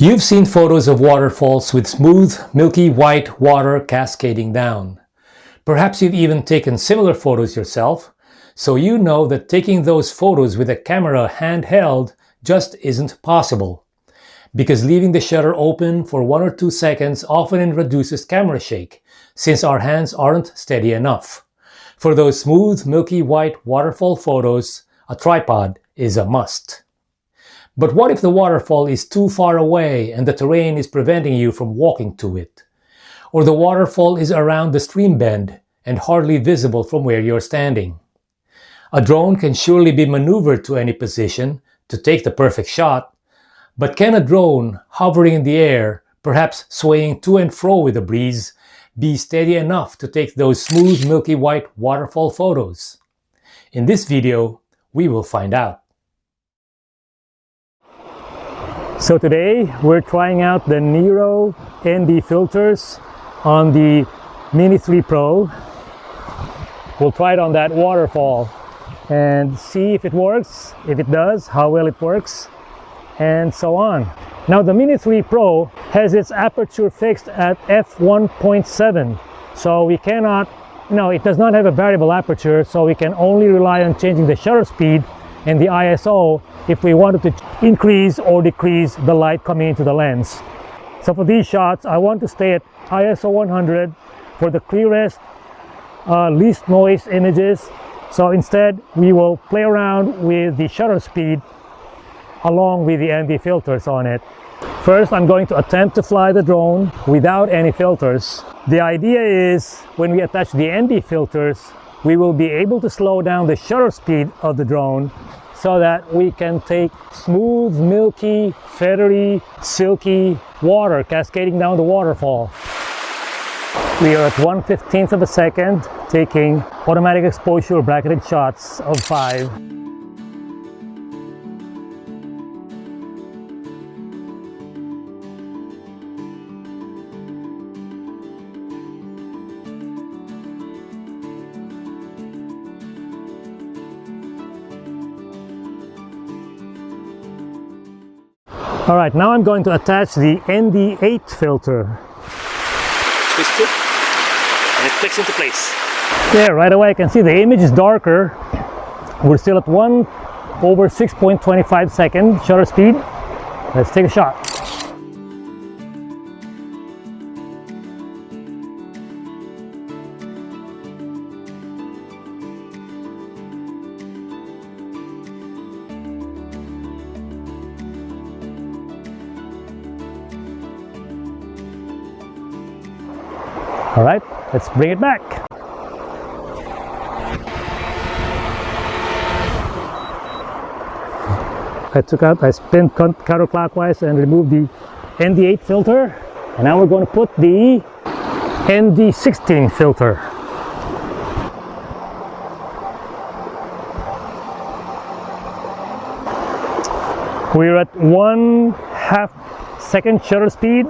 You've seen photos of waterfalls with smooth, milky white water cascading down. Perhaps you've even taken similar photos yourself, so you know that taking those photos with a camera handheld just isn't possible, because leaving the shutter open for 1 or 2 seconds often introduces camera shake, since our hands aren't steady enough. For those smooth, milky white waterfall photos, a tripod is a must. But what if the waterfall is too far away and the terrain is preventing you from walking to it? Or the waterfall is around the stream bend and hardly visible from where you're standing? A drone can surely be maneuvered to any position to take the perfect shot, but can a drone hovering in the air, perhaps swaying to and fro with the breeze, be steady enough to take those smooth, milky white waterfall photos? In this video, we will find out. So today we're trying out the Nero ND filters on the Mini 3 Pro. We'll try it on that waterfall and see if it works, if it does, how well it works, and so on. Now the Mini 3 Pro has its aperture fixed at f1.7, so we cannot, it does not have a variable aperture, so we can only rely on changing the shutter speed and the ISO if we wanted to increase or decrease the light coming into the lens. So for these shots, I want to stay at ISO 100 for the clearest, least noise images. So instead, we will play around with the shutter speed along with the ND filters on it. First, I'm going to attempt to fly the drone without any filters. The idea is when we attach the ND filters, we will be able to slow down the shutter speed of the drone so that we can take smooth, milky, feathery, silky water cascading down the waterfall. We are at 1/15 of a second, taking automatic exposure bracketed shots of 5. All right, now I'm going to attach the ND8 filter. Twist it, and it clicks into place. There, right away I can see the image is darker. We're still at 1/6.25 second shutter speed. Let's take a shot. All right, let's bring it back. I spin counterclockwise and removed the ND8 filter. And now we're going to put the ND16 filter. We're at 1/2 second shutter speed.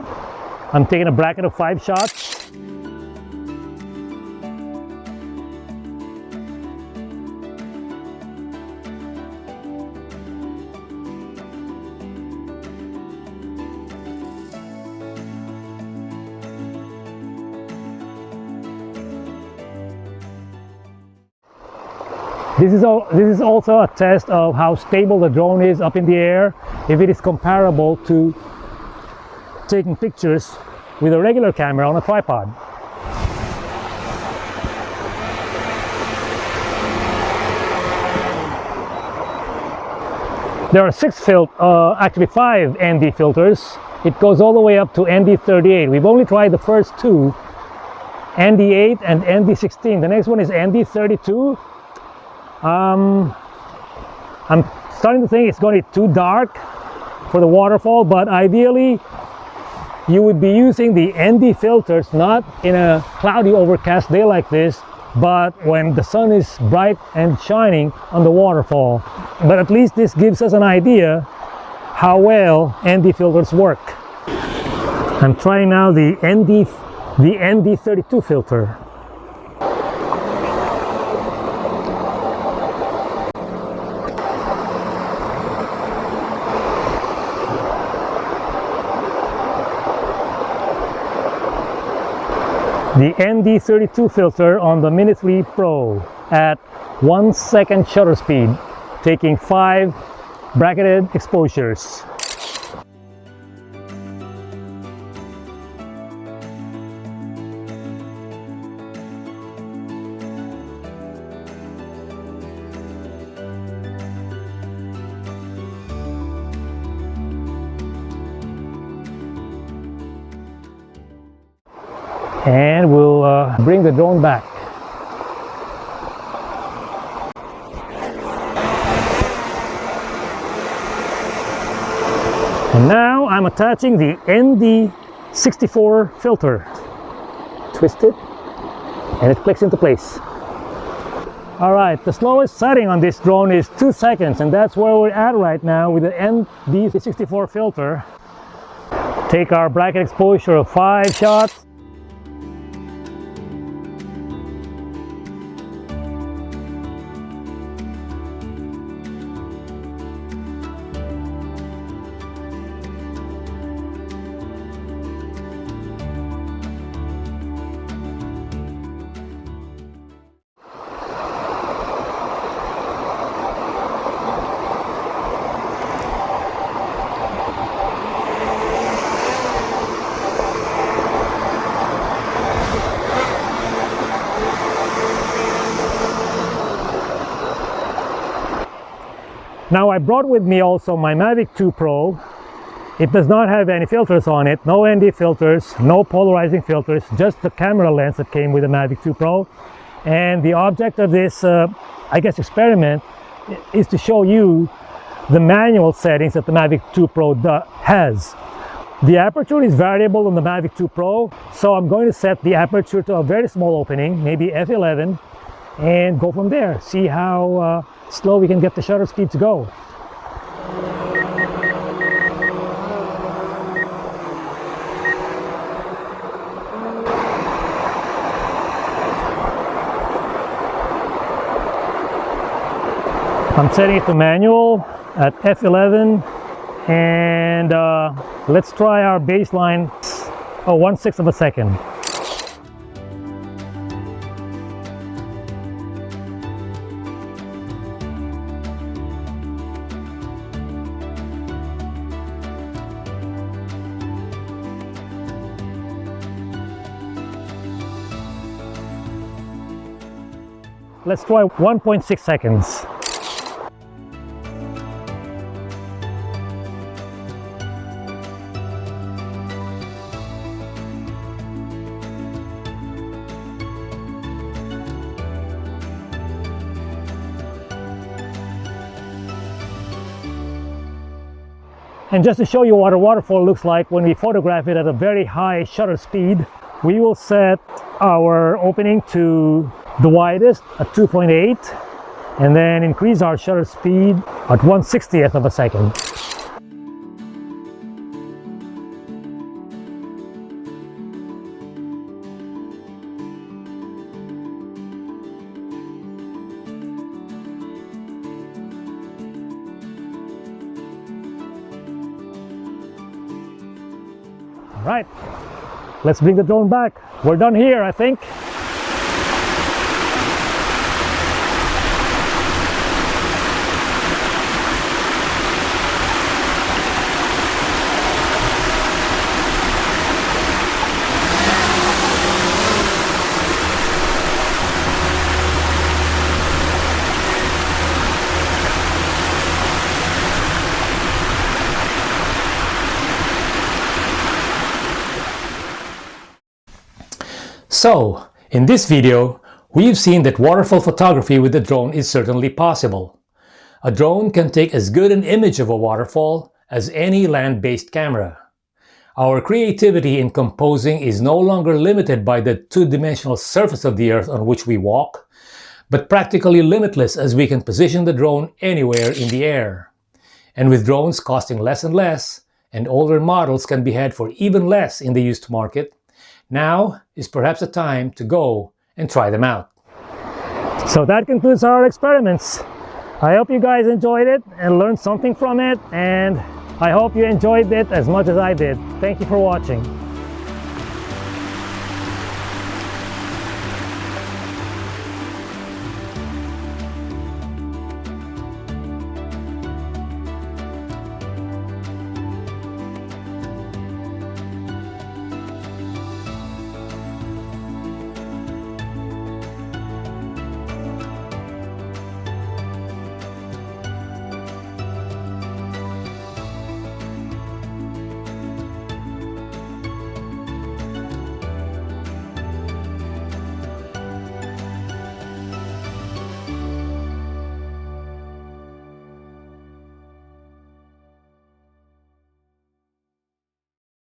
I'm taking a bracket of 5 shots. This is also a test of how stable the drone is up in the air, if it is comparable to taking pictures with a regular camera on a tripod. There are 5 ND filters. It goes all the way up to ND38. We've only tried the first 2, ND8 and ND16. The next one is ND32. I'm starting to think it's going to be too dark for the waterfall, but ideally you would be using the ND filters not in a cloudy, overcast day like this, but when the sun is bright and shining on the waterfall. But at least this gives us an idea how well ND filters work. I'm trying now the ND32 filter. the ND32 filter on the Mini 3 Pro at 1 second shutter speed, taking 5 bracketed exposures. And we'll bring the drone back. And now I'm attaching the ND64 filter. Twist it and it clicks into place. Alright, the slowest setting on this drone is 2 seconds, and that's where we're at right now with the ND64 filter. Take our bracket exposure of 5 shots. Now I brought with me also my Mavic 2 Pro. It does not have any filters on it, no ND filters, no polarizing filters, just the camera lens that came with the Mavic 2 Pro. And the object of this, I guess, experiment is to show you the manual settings that the Mavic 2 Pro has. The aperture is variable on the Mavic 2 Pro, so I'm going to set the aperture to a very small opening, maybe f11, and go from there. See how slow we can get the shutter speed to go. I'm setting it to manual at f11, and let's try our baseline. 1/6 of a second. Let's try 1.6 seconds. And just to show you what a waterfall looks like when we photograph it at a very high shutter speed, we will set our opening to the widest at 2.8 and then increase our shutter speed at 1/60th of a second. All right, let's bring the drone back. We're done here, I think. So, in this video, we've seen that waterfall photography with the drone is certainly possible. A drone can take as good an image of a waterfall as any land-based camera. Our creativity in composing is no longer limited by the two-dimensional surface of the earth on which we walk, but practically limitless as we can position the drone anywhere in the air. And with drones costing less and less, and older models can be had for even less in the used market, now is perhaps a time to go and try them out. So that concludes our experiments. I hope you guys enjoyed it and learned something from it, and I hope you enjoyed it as much as I did. Thank you for watching.